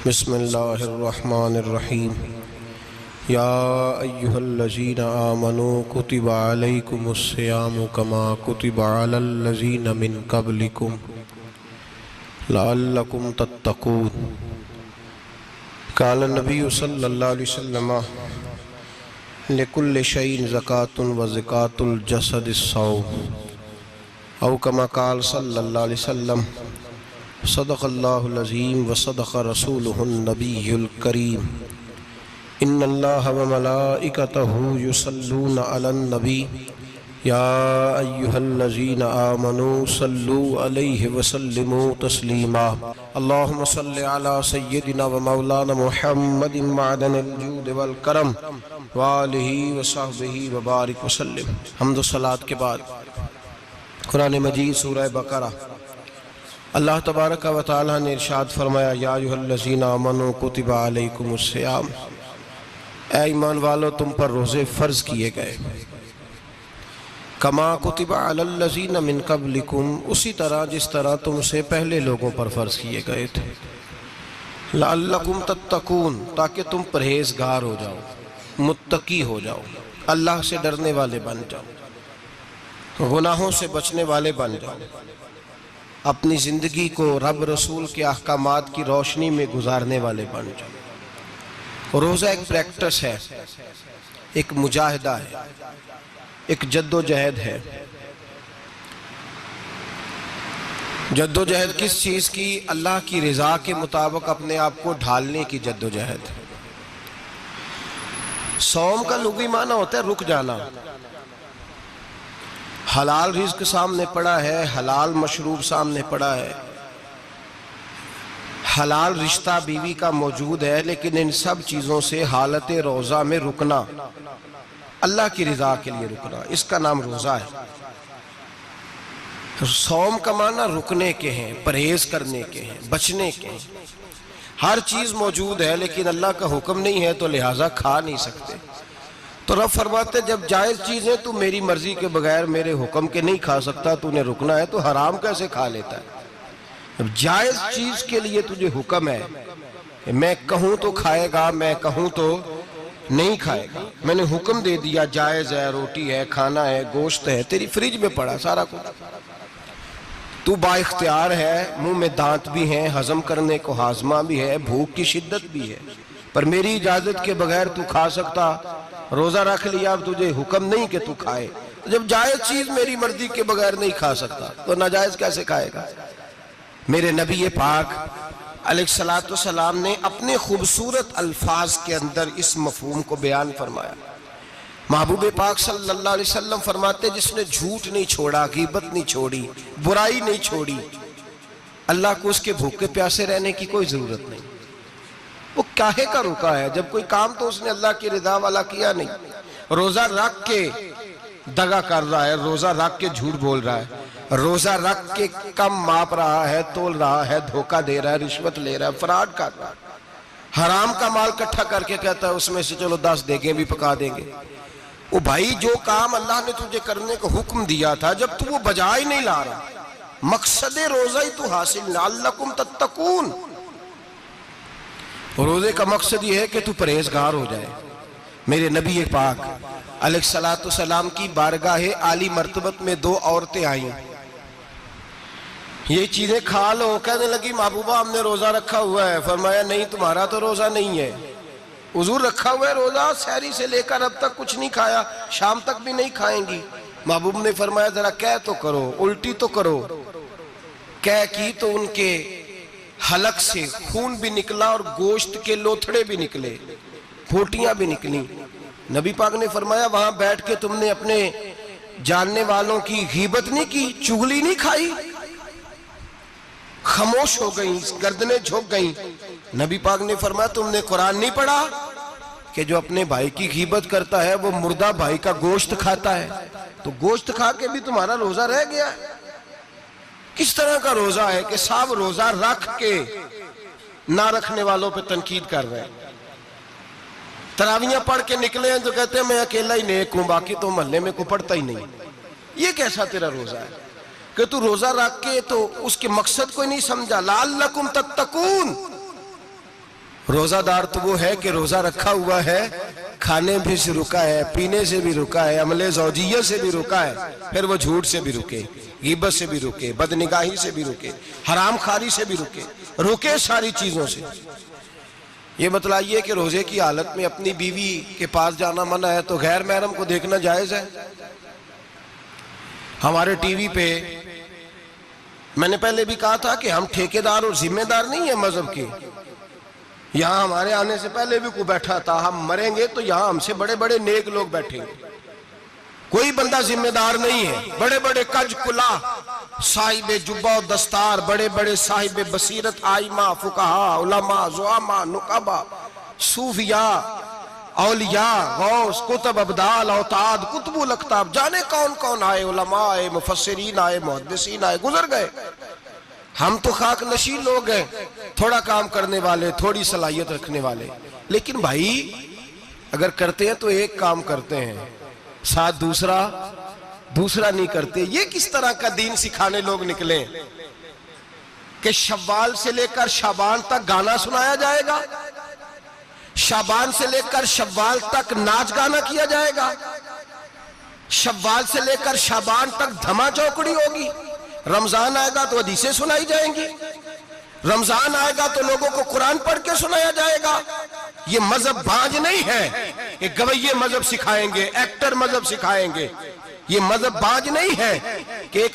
بسم اللہ الرحمن الرحیم یا ایہا الذین آمنوا کتب علیکم الصیام کما کتب علی الذین من قبلکم لعلکم تتقون۔ قال النبی صلی اللہ علیہ وسلم لکل شیء زکاۃ و زکاۃ الجسد الصوم، او کما قال صلی اللہ علیہ وسلم صدق اللہ العظیم و صدق رسولہ النبی الکریم۔ ان اللہ و ملائکتہ یصلون علی النبی یا ایہا الذین آمنوا صلوا علیہ وسلموا تسلیما۔ اللہم صلی علی سیدنا و مولانا محمد معدن الجود والکرم وآلہ وصحبہ وبارک وسلم۔ حمد و صلاۃ کے بعد قرآن مجید سورہ بقرہ، اللہ تبارک و تعالیٰ نے ارشاد فرمایا یا ایھا الذین آمنوا کتب علیکم الصیام، اے ایمان والو تم پر روزے فرض کیے گئے، کما کتب علی الذین من قبلکم، اسی طرح جس طرح تم سے پہلے لوگوں پر فرض کیے گئے تھے، لعلکم تتقون، تاکہ تم پرہیزگار ہو جاؤ، متقی ہو جاؤ، اللہ سے ڈرنے والے بن جاؤ، گناہوں سے بچنے والے بن جاؤ، اپنی زندگی کو رب رسول کے احکامات کی روشنی میں گزارنے والے بن جاؤ۔ روزہ ایک پریکٹس ہے، ایک مجاہدہ ہے، ایک جد و جہد ہے۔ جد و جہد کس چیز کی؟ اللہ کی رضا کے مطابق اپنے آپ کو ڈھالنے کی جد و جہد۔ صوم کا لغوی معنی ہوتا ہے رک جانا۔ حلال رزق سامنے پڑا ہے، حلال مشروب سامنے پڑا ہے، حلال رشتہ بیوی کا موجود ہے، لیکن ان سب چیزوں سے حالت روزہ میں رکنا، اللہ کی رضا کے لیے رکنا، اس کا نام روزہ ہے۔ صوم کا معنی رکنے کے ہیں، پرہیز کرنے کے ہیں، بچنے کے ہیں۔ ہر چیز موجود ہے لیکن اللہ کا حکم نہیں ہے تو لہٰذا کھا نہیں سکتے۔ تو رب فرماتے جب جائز چیزیں تو میری مرضی کے بغیر میرے حکم کے نہیں کھا سکتا، تو انہیں رکنا ہے تو حرام کیسے کھا لیتا ہے؟ اب جائز چیز کے لیے تجھے حکم ہے، میں کہوں تو کھائے گا، میں کہوں تو نہیں کھائے گا۔ میں نے حکم دے دیا جائز ہے، روٹی ہے، کھانا ہے، گوشت ہے، تیری فریج میں پڑا سارا کچھ، تو با اختیار ہے، منہ میں دانت بھی ہیں، ہضم کرنے کو ہاضمہ بھی ہے، بھوک کی شدت بھی ہے، پر میری اجازت کے بغیر تو کھا سکتا۔ روزہ رکھ لیا، اب تجھے حکم نہیں کہ تو کھائے۔ جب جائز چیز میری مرضی کے بغیر نہیں کھا سکتا تو ناجائز کیسے کھائے گا؟ میرے نبی پاک علیہ السلام نے اپنے خوبصورت الفاظ کے اندر اس مفہوم کو بیان فرمایا۔ محبوب پاک صلی اللہ علیہ وسلم فرماتے جس نے جھوٹ نہیں چھوڑا، غیبت نہیں چھوڑی، برائی نہیں چھوڑی، اللہ کو اس کے بھوکے پیاسے رہنے کی کوئی ضرورت نہیں۔ وہ کاہے کا رکا ہے؟ جب کوئی کام تو اس نے اللہ کی رضا والا کیا نہیں۔ روزہ رکھ کے دغا کر رہا ہے، روزہ رکھ کے جھوٹ بول رہا ہے، روزہ رکھ کے کم ماپ رہا ہے، تول رہا ہے، دھوکہ دے رہا ہے، رشوت لے رہا ہے، فراڈ کر رہا ہے، حرام کا مال کٹھا کر کے کہتا ہے اس میں سے چلو 10 دیگیں بھی پکا دیں گے۔ وہ بھائی جو کام اللہ نے تجھے کرنے کو حکم دیا تھا، جب تو وہ بجا ہی نہیں لا رہا، مقصد روزہ ہی تو حاصل لعلکم تتقون۔ روزے کا مقصد یہ ہے کہ تو پرہیزگار ہو جائے۔ میرے نبی پاک علیہ السلام کی بارگاہ عالی مرتبت میں 2 عورتیں آئیں، یہ چیزیں کھا لو، کہنے لگی محبوبہ ہم نے روزہ رکھا ہوا ہے۔ فرمایا نہیں، تمہارا تو روزہ نہیں ہے، حضور رکھا ہوا ہے روزہ، سحری سے لے کر اب تک کچھ نہیں کھایا، شام تک بھی نہیں کھائیں گی۔ محبوب نے فرمایا ذرا کہہ تو کرو، الٹی تو کرو۔ کہہ کی تو ان کے حلق سے خون بھی نکلا اور گوشت کے لوتھڑے بھی نکلے، پھوٹیاں بھی نکلی۔ نبی پاک نے فرمایا وہاں بیٹھ کے تم نے اپنے جاننے والوں کی غیبت نہیں کی، چغلی نہیں کھائی؟ خاموش ہو گئیں، گردنیں جھک گئیں۔ نبی پاک نے فرمایا تم نے قرآن نہیں پڑھا کہ جو اپنے بھائی کی غیبت کرتا ہے وہ مردہ بھائی کا گوشت کھاتا ہے؟ تو گوشت کھا کے بھی تمہارا روزہ رہ گیا ہے۔ کس طرح کا روزہ ہے کہ صاحب روزہ رکھ کے نہ رکھنے والوں پہ تنقید کر رہے ہیں؟ تراویحاں پڑھ کے نکلے ہیں تو کہتے ہیں میں اکیلا ہی نیک ہوں، باقی تو محلے میں کوئی پڑھتا ہی نہیں۔ یہ کیسا تیرا روزہ ہے کہ تو روزہ رکھ کے تو اس کے مقصد کو نہیں سمجھا؟ لعلکم تتقون، روزہ دار تو وہ ہے کہ روزہ رکھا ہوا ہے، کھانے بھی سے رکا ہے، پینے سے بھی رکا ہے، عمل زوجیہ سے بھی رکا ہے، پھر وہ جھوٹ سے بھی رکے، غیبت سے بھی رکے، بدنگاہی سے بھی رکے، حرام خواری سے بھی رکے ساری چیزوں سے۔ یہ بتلائیے کہ روزے کی حالت میں اپنی بیوی کے پاس جانا منع ہے تو غیر محرم کو دیکھنا جائز ہے؟ ہمارے ٹی وی پہ میں نے پہلے بھی کہا تھا کہ ہم ٹھیکیدار اور ذمہ دار نہیں ہیں مذہب کے۔ یہاں ہمارے آنے سے پہلے بھی کوئی بیٹھا تھا، ہم مریں گے تو یہاں ہم سے بڑے بڑے نیک لوگ بیٹھیں گے، کوئی بندہ ذمہ دار نہیں ہے۔ بڑے بڑے کج کلا، صاحب جبہ و دستار، بڑے بڑے صاحب بصیرت، آئمہ، فقہاء، علماء، زعماء، نقبہ، صوفیاء، اولیاء، غوث، کتب، ابدال، اوتاد، کتب الاقطاب، جانے کون کون آئے، علماء آئے، مفسرین آئے، محدثین آئے، گزر گئے۔ ہم تو خاک نشین لوگ ہیں، تھوڑا کام کرنے والے، تھوڑی صلاحیت رکھنے والے۔ لیکن بھائی اگر کرتے ہیں تو ایک کام کرتے ہیں، ساتھ دوسرا نہیں کرتے۔ یہ کس طرح کا دین سکھانے لوگ نکلے کہ شوال سے لے کر شعبان تک گانا سنایا جائے گا، شعبان سے لے کر شوال تک ناچ گانا کیا جائے گا، شوال سے لے کر شعبان تک دھما چوکڑی ہوگی، رمضان آئے گا تو حدیثیں سنائی جائیں گی، رمضان آئے گا تو لوگوں کو قرآن پڑھ کے سنایا جائے گا۔ یہ مذہب بانج نہیں ہے کہ گویے مذہب سکھائیں گے، ایکٹر مذہب سکھائیں گے۔ یہ مذہب بانج نہیں ہے کہ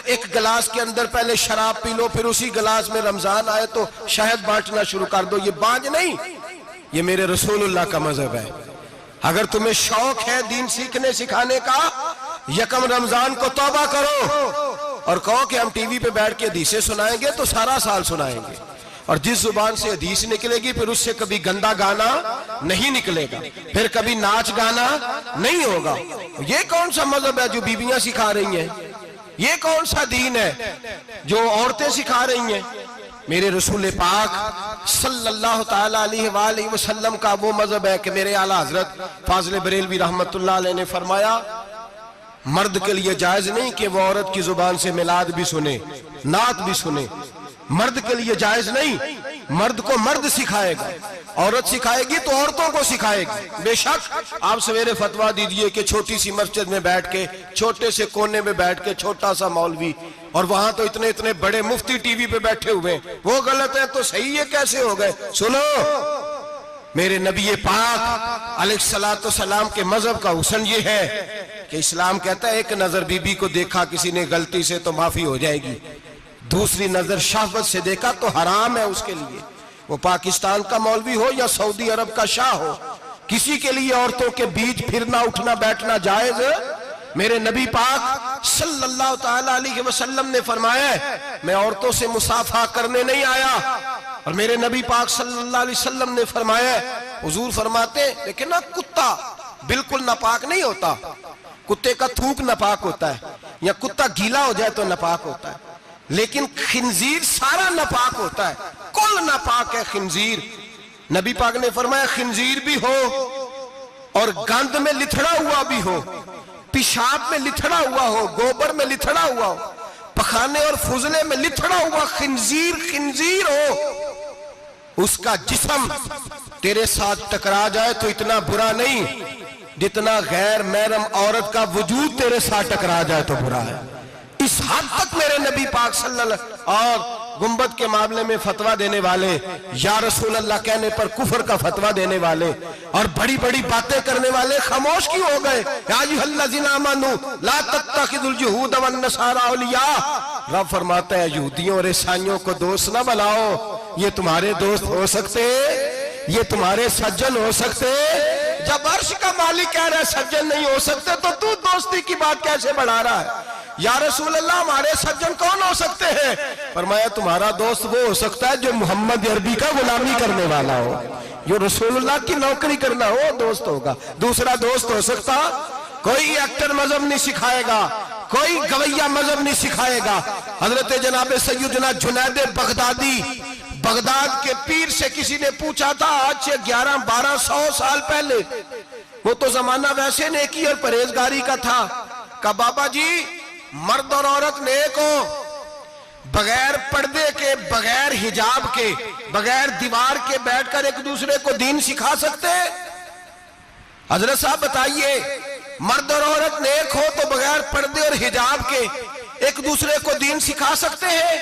ایک گلاس کے اندر پہلے شراب پی لو، پھر اسی گلاس میں رمضان آئے تو شہد بانٹنا شروع کر دو۔ یہ بانج نہیں، یہ میرے رسول اللہ کا مذہب ہے۔ اگر تمہیں شوق ہے دین سیکھنے سکھانے کا، یکم رمضان کو توبہ کرو اور کہو کہ ہم ٹی وی پہ بیٹھ کے حدیثیں سنائیں گے تو سارا سال سنائیں گے، اور جس زبان سے حدیث نکلے گی پھر اس سے کبھی گندا گانا نہیں نکلے گا، پھر کبھی ناچ گانا نہیں ہوگا۔ یہ کون سا مذہب ہے جو بیویاں سکھا رہی ہیں؟ یہ کون سا دین ہے جو عورتیں سکھا رہی ہیں؟ میرے رسول پاک صلی اللہ تعالیٰ علیہ وآلہ وسلم کا وہ مذہب ہے کہ میرے اعلیٰ حضرت فاضل بریلوی رحمت اللہ علیہ نے فرمایا، مرد کے لیے جائز نہیں کہ وہ عورت کی زبان سے میلاد بھی سنے، نعت بھی سنے۔ مرد کے لیے جائز نہیں، مرد کو مرد سکھائے گا، عورت سکھائے گی تو عورتوں کو سکھائے گی۔ بے شک آپ سویرے فتویٰ دیجئے کہ چھوٹی سی مسجد میں بیٹھ کے، چھوٹے سے کونے میں بیٹھ کے چھوٹا سا مولوی، اور وہاں تو اتنے بڑے مفتی ٹی وی پہ بیٹھے ہوئے، وہ غلط ہے تو صحیح یہ کیسے ہو گئے؟ سنو، میرے نبی پاک علیہ السلام کے مذہب کا حسن یہ ہے کہ اسلام کہتا ہے ایک نظر بی بی کو دیکھا کسی نے غلطی سے تو معافی ہو جائے گی، دوسری نظر شہوت سے دیکھا تو حرام ہے اس کے لیے، وہ پاکستان کا مولوی ہو یا سعودی عرب کا شاہ ہو، کسی کے لیے عورتوں کے بیچ پھرنا اٹھنا بیٹھنا جائز ہے۔ میرے نبی پاک صلی اللہ تعالیٰ علیہ وسلم نے فرمایا ہے میں عورتوں سے مصافحہ کرنے نہیں آیا، اور میرے نبی پاک صلی اللہ علیہ وسلم نے فرمایا ہے، حضور فرماتے لیکن نا کتا بالکل ناپاک نہیں ہوتا، کتے کا تھوک ناپاک ہوتا ہے، یا کتا گیلا ہو جائے تو ناپاک ہوتا ہے، لیکن خنزیر سارا ناپاک ہوتا ہے، کل ناپاک ہے خنزیر۔ نبی پاک نے فرمایا خنزیر بھی ہو اور گند میں لتھڑا ہوا بھی ہو، پیشاب میں لتھڑا ہوا ہو، گوبر میں لتھڑا ہوا ہو، پخانے اور فضلے میں لتھڑا ہوا خنزیر ہو، اس کا جسم تیرے ساتھ ٹکرا جائے تو اتنا برا نہیں جتنا غیر محرم عورت کا وجود تیرے ساتھ ٹکرا جائے تو برا ہے۔ اس حد تک میرے نبی پاک صلی اللہ علیہ وسلم اور گنبد کے معاملے میں فتویٰ دینے والے، یا رسول اللہ کہنے پر کفر کا فتویٰ دینے والے اور بڑی بڑی باتیں کرنے والے خاموش کیوں ہو گئے؟ یا ایھا الذین آمنوا لا تتخذوا اليہود والنصارى اولیاء، رب فرماتا ہے یہودیوں اور عیسائیوں کو دوست نہ بناؤ، یہ تمہارے دوست ہو سکتے، یہ تمہارے سجن ہو سکتے؟ جب عرش کا مالک کہہ رہا ہے سجن نہیں ہو سکتے تو دوستی کی بات کیسے بڑھا رہا ہے؟ یا رسول اللہ ہمارے سجن کون ہو سکتے ہیں؟ فرمایا تمہارا دوست وہ ہو سکتا ہے جو محمد عربی کا غلامی کرنے والا ہو، جو رسول اللہ کی نوکری کرنا ہو دوست ہوگا۔ دوسرا دوست ہو سکتا؟ کوئی ایکٹر مذہب نہیں سکھائے گا، کوئی گویہ مذہب نہیں سکھائے گا۔ حضرت جناب سیدنا جنید بغدادی، بغداد کے پیر سے کسی نے پوچھا تھا آج سے 1100-1200 سال پہلے، وہ تو زمانہ ویسے نیکی اور پرہیزگاری کا تھا، کہا بابا جی مرد اور عورت نیک ہو، بغیر پردے کے، بغیر حجاب کے، بغیر دیوار کے بیٹھ کر ایک دوسرے کو دین سکھا سکتے ہیں؟ حضرت صاحب بتائیے، مرد اور عورت نیک ہو تو بغیر پردے اور حجاب کے ایک دوسرے کو دین سکھا سکتے ہیں؟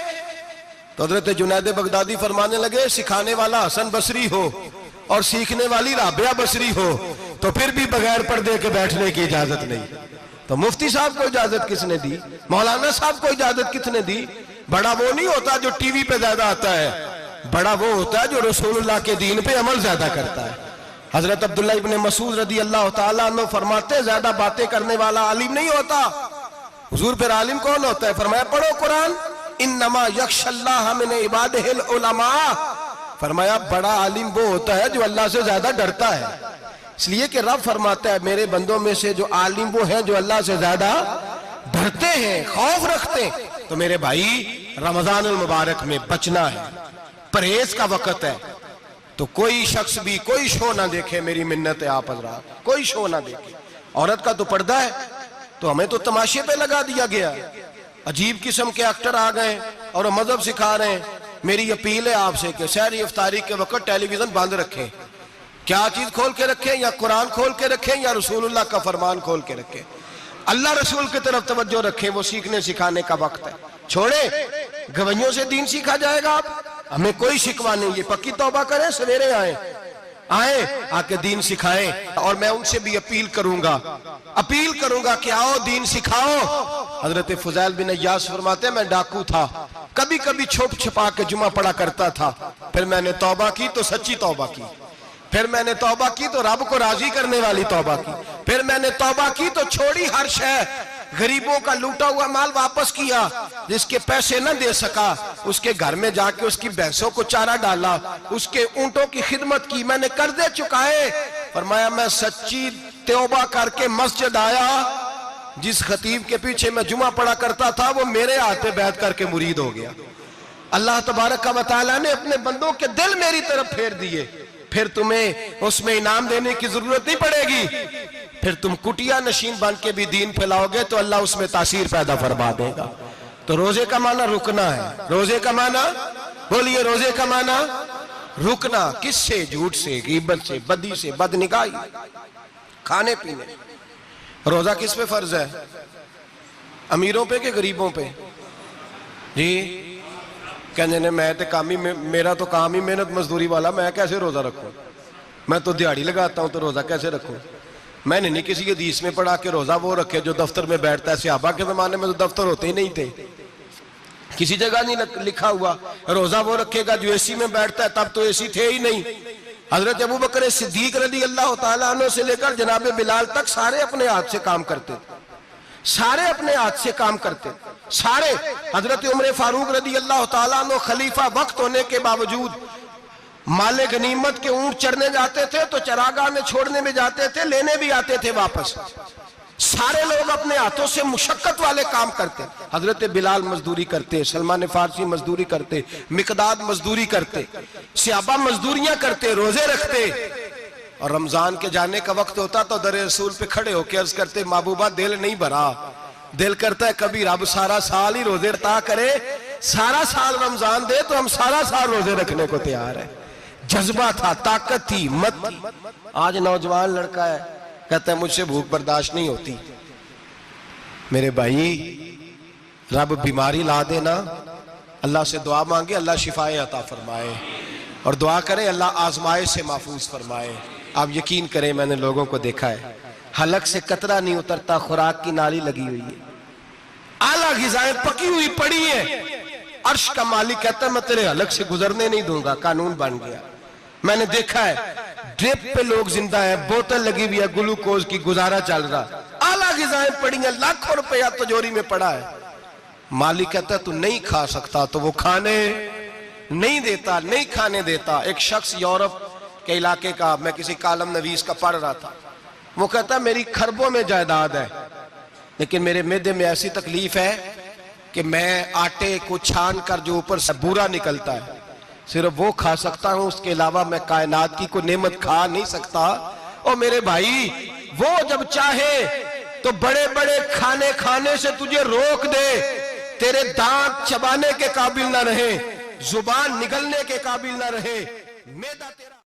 تو حضرت جنید بغدادی فرمانے لگے، سکھانے والا حسن بصری ہو اور سیکھنے والی رابعہ بصری ہو تو پھر بھی بغیر پردے کے بیٹھنے کی اجازت نہیں۔ تو مفتی صاحب کو اجازت کس نے دی؟ مولانا صاحب کو اجازت کس نے دی؟ بڑا وہ نہیں ہوتا جو ٹی وی پہ زیادہ آتا ہے، بڑا وہ ہوتا ہے جو رسول اللہ کے دین پہ عمل زیادہ کرتا ہے۔ حضرت عبداللہ ابن مسعود رضی اللہ تعالیٰ عنہ فرماتے، زیادہ باتیں کرنے والا عالم نہیں ہوتا۔ حضور پھر عالم کون ہوتا ہے؟ فرمایا پڑھو قرآن، انما یخشی اللہ من عبادہ العلماء۔ فرمایا بڑا عالم وہ ہوتا ہے جو اللہ سے زیادہ ڈرتا ہے، اس لیے کہ رب فرماتا ہے میرے بندوں میں سے جو عالم وہ ہیں جو اللہ سے زیادہ ڈرتے ہیں، خوف رکھتے ہیں۔ تو میرے بھائی رمضان المبارک میں بچنا ہے، پرہیز کا وقت ہے، تو کوئی شخص بھی کوئی شو نہ دیکھے، میری منت ہے آپ حضرات، کوئی شو نہ دیکھے۔ عورت کا تو پردہ ہے، تو ہمیں تو تماشے پہ لگا دیا گیا، عجیب قسم کے ایکٹر آ گئے اور وہ مذہب سکھا رہے ہیں۔ میری اپیل ہے آپ سے کہ سحری افطاری کے وقت ٹیلی ویژن بند رکھیں۔ کیا چیز کھول کے رکھیں؟ یا قرآن کھول کے رکھیں یا رسول اللہ کا فرمان کھول کے رکھیں۔ اللہ رسول کی طرف توجہ رکھیں، وہ سیکھنے سکھانے کا وقت ہے۔ چھوڑیں، گویوں سے دین سیکھا جائے گا، ہمیں کوئی شکوہ نہیں، یہ پکی توبہ کریں، سویرے آئیں آ کے دین سکھائیں۔ اور میں ان سے بھی اپیل کروں گا کہ آؤ دین سکھاؤ۔ حضرت فضیل بن عیاض فرماتے ہیں میں ڈاکو تھا، کبھی کبھی چھپ چھپا کے جمعہ پڑھا کرتا تھا، پھر میں نے توبہ کی تو سچی توبہ کی، پھر میں نے توبہ کی تو رب کو راضی کرنے والی توبہ کی، پھر میں نے توبہ کی تو چھوڑی ہر شے، غریبوں کا لوٹا ہوا مال واپس کیا، جس کے پیسے نہ دے سکا اس کے گھر میں جا کے اس کی بھینسوں کو چارہ ڈالا، اس کے اونٹوں کی خدمت کی، میں نے قرضے چکائے۔ فرمایا میں سچی توبہ کر کے مسجد آیا، جس خطیب کے پیچھے میں جمعہ پڑھا کرتا تھا وہ میرے ہاتھ پہ بیعت کر کے مرید ہو گیا۔ اللہ تبارک و تعالیٰ نے اپنے بندوں کے دل میری طرف پھیر دیے، پھر تمہیں اس میں انعام دینے کی ضرورت نہیں پڑے گی، پھر تم کٹیا نشین بن کے بھی دین پھیلاؤ گے تو اللہ اس میں تاثیر پیدا فرما دے گا۔ تو روزے کا معنی رکنا ہے، روزے کا معنی بولیے، روزے کا معنی رکنا، کس سے؟ جھوٹ سے، غیبت سے، بدی سے، بدنگاہی، کھانے پینے۔ روزہ کس پہ فرض ہے؟ امیروں پہ کہ غریبوں پہ؟ جی کہنے نے میں میرا تو کام ہی محنت مزدوری والا، میں کیسے روزہ رکھوں؟ میں تو دیہڑی لگاتا ہوں تو روزہ کیسے رکھوں؟ میں نے نہیں کسی حدیث میں پڑھا کہ روزہ وہ رکھے جو دفتر میں بیٹھتا ہے۔ صحابہ کے زمانے میں تو دفتر ہوتے ہی نہیں تھے، کسی جگہ نہیں لکھا ہوا روزہ وہ رکھے گا جو اے سی میں بیٹھتا ہے، تب تو اے سی تھے ہی نہیں۔ حضرت ابوبکر صدیق رضی اللہ تعالیٰ عنہ سے لے کر جناب بلال تک سارے اپنے ہاتھ سے کام کرتے تھے، سارے اپنے ہاتھ سے کام کرتے سارے۔ حضرت عمر فاروق رضی اللہ تعالیٰ عنہ خلیفہ وقت ہونے کے باوجود مال غنیمت کے اونٹ چرنے جاتے تھے تو چراگاہ میں چھوڑنے میں جاتے تھے، لینے بھی آتے تھے واپس۔ سارے لوگ اپنے ہاتھوں سے مشقت والے کام کرتے، حضرت بلال مزدوری کرتے، سلمان فارسی مزدوری کرتے، مقداد مزدوری کرتے، صحابہ مزدوریاں کرتے، روزے رکھتے۔ اور رمضان کے جانے کا وقت ہوتا تو در رسول پہ کھڑے ہو کے عرض کرتے محبوبہ دل نہیں بھرا، دل کرتا ہے کبھی رب سارا سال ہی روزے عطا کرے، سارا سال رمضان دے تو ہم سارا سال روزے رکھنے کو تیار ہیں۔ جذبہ تھا، طاقت تھی، ہمت تھی۔ آج نوجوان لڑکا ہے کہتا ہے مجھ سے بھوک برداشت نہیں ہوتی۔ میرے بھائی رب بیماری لا دینا، اللہ سے دعا مانگے اللہ شفائے عطا فرمائے، اور دعا کریں اللہ آزمائش سے محفوظ فرمائے۔ آپ یقین کریں میں نے لوگوں کو دیکھا ہے حلق سے قطرہ نہیں اترتا، خوراک کی نالی لگی ہوئی ہے، اعلیٰ غذائیں پکی ہوئی پڑی ہیں، عرش کا مالک کہتا ہے میں تیرے حلق سے گزرنے نہیں دوں گا، قانون بن گیا۔ میں نے دیکھا ہے ڈرپ پہ لوگ زندہ ہیں، بوتل لگی ہوئی ہے گلوکوز کی، گزارا چل رہا، اعلیٰ غذائیں پڑی ہیں، لاکھوں روپیہ تجوری میں پڑا ہے۔ مالک کہتا ہے تو نہیں کھا سکتا، تو وہ کھانے نہیں دیتا، نہیں کھانے دیتا۔ ایک شخص یورپ کے علاقے کا، میں کسی کالم نویس کا پڑھ رہا تھا، وہ کہتا ہے میری خربوں میں جائیداد ہے لیکن میرے معدے میں ایسی تکلیف ہے کہ میں آٹے کو چھان کر جو اوپر سے بورا نکلتا ہے صرف وہ کھا سکتا ہوں، اس کے علاوہ میں کائنات کی کوئی نعمت کھا نہیں سکتا۔ اور میرے بھائی وہ جب چاہے تو بڑے بڑے کھانے کھانے سے تجھے روک دے، تیرے دانت چبانے کے قابل نہ رہے، زبان نگلنے کے قابل نہ رہے، معدہ تیرا